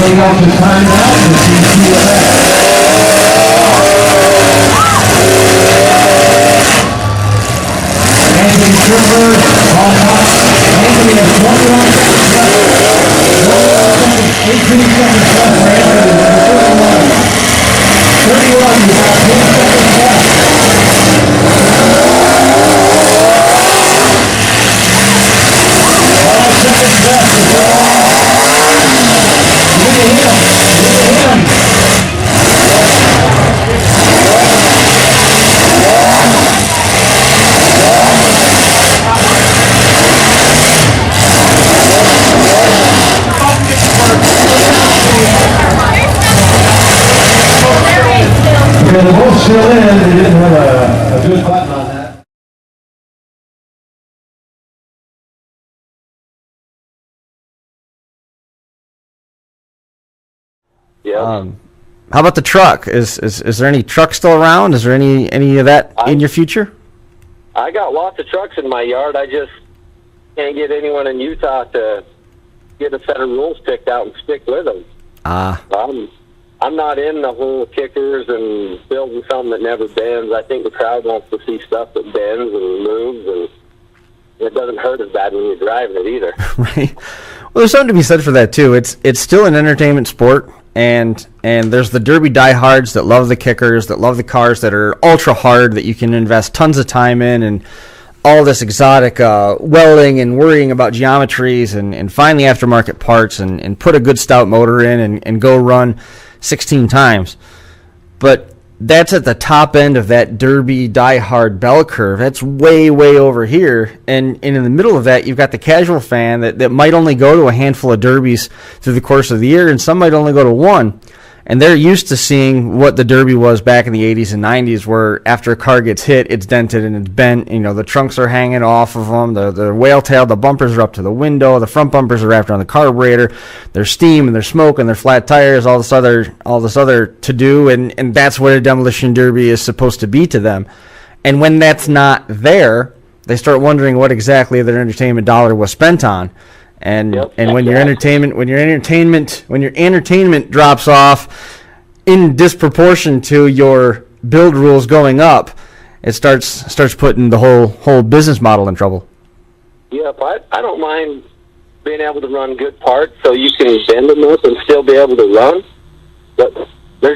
Everybody else is timed out. Anthony Trippler, on top. Anthony has 21 seconds left. 18 seconds left for Anthony. 31, you got 10 seconds left. 5 seconds left. Look at him. Okay, the boat's still in. They didn't have a good button on that. Yeah. How about the truck? Is there any truck still around? Is there any of that in your future? I got lots of trucks in my yard. I just can't get anyone in Utah to get a set of rules picked out and stick with them. I'm not in the whole kickers and building something that never bends. I think the crowd wants to see stuff that bends and moves, and it doesn't hurt as bad when you're driving it either. Right. Well, there's something to be said for that too. It's still an entertainment sport, and there's the Derby diehards that love the kickers, that love the cars that are ultra hard, that you can invest tons of time in, and all this exotic welding and worrying about geometries and find the aftermarket parts and put a good stout motor in and go run 16 times. But that's at the top end of that Derby diehard bell curve. That's way, way over here. And in the middle of that, you've got the casual fan that might only go to a handful of Derbies through the course of the year, and some might only go to one. And they're used to seeing what the Derby was back in the 80s and 90s, where after a car gets hit, it's dented and it's bent. You know, the trunks are hanging off of them. The whale-tailed, the bumpers are up to the window. The front bumpers are wrapped around the carburetor. There's steam and there's smoke and there's flat tires, all this other to-do. And that's what a demolition derby is supposed to be to them. And when that's not there, they start wondering what exactly their entertainment dollar was spent on. And when your entertainment drops off in disproportion to your build rules going up, it starts putting the whole business model in trouble. Yep, I don't mind being able to run good parts so you can bend them up and still be able to run. But I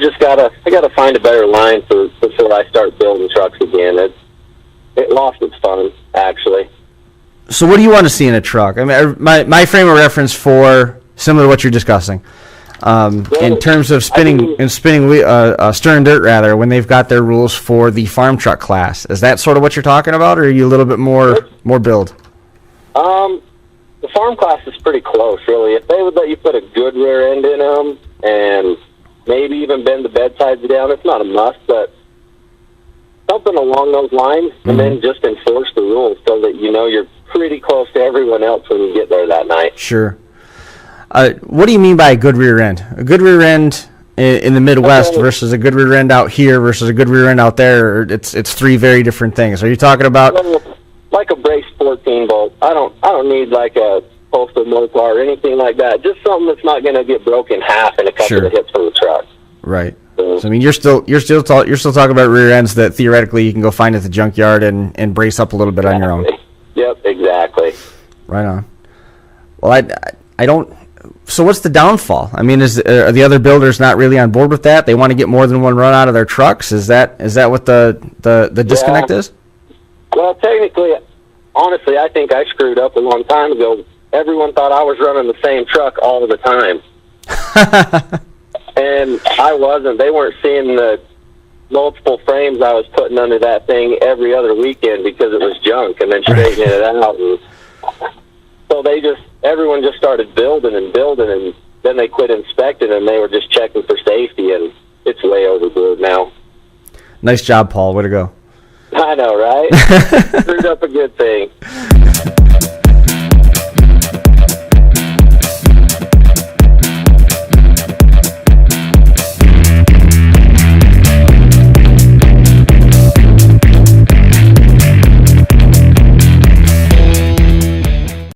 gotta find a better line before I start building trucks again. It lost its fun, actually. So what do you want to see in a truck? I mean, my frame of reference for similar to what you're discussing, in terms of spinning stern dirt rather, when they've got their rules for the farm truck class, is that sort of what you're talking about, or are you a little bit more build? The farm class is pretty close, really. If they would let you put a good rear end in them and maybe even bend the bed sides down, it's not a must, but something along those lines, and then just enforce the rules so that you know you're pretty close to everyone else when you get there that night. Sure. What do you mean by a good rear end? A good rear end in the Midwest versus a good rear end out here versus a good rear end out there, it's three very different things. Are you talking about like a brace 14 bolt? I don't need like a postal Mopar or anything like that. Just something that's not going to get broken half in a couple of hits from the truck. Right. So I mean, you're still talking about rear ends that theoretically you can go find at the junkyard and brace up a little bit on your own. Yep, exactly. Right on. Well, I don't. So what's the downfall? I mean, are the other builders not really on board with that? They want to get more than one run out of their trucks. Is that what the disconnect is? Well, technically, honestly, I think I screwed up a long time ago. Everyone thought I was running the same truck all the time. And I wasn't. They weren't seeing the multiple frames I was putting under that thing every other weekend because it was junk, and then straightening it out. And so everyone just started building, and then they quit inspecting, and they were just checking for safety, and it's way overboard now. Nice job, Paul. Way to go. I know, right? Screwed up a good thing.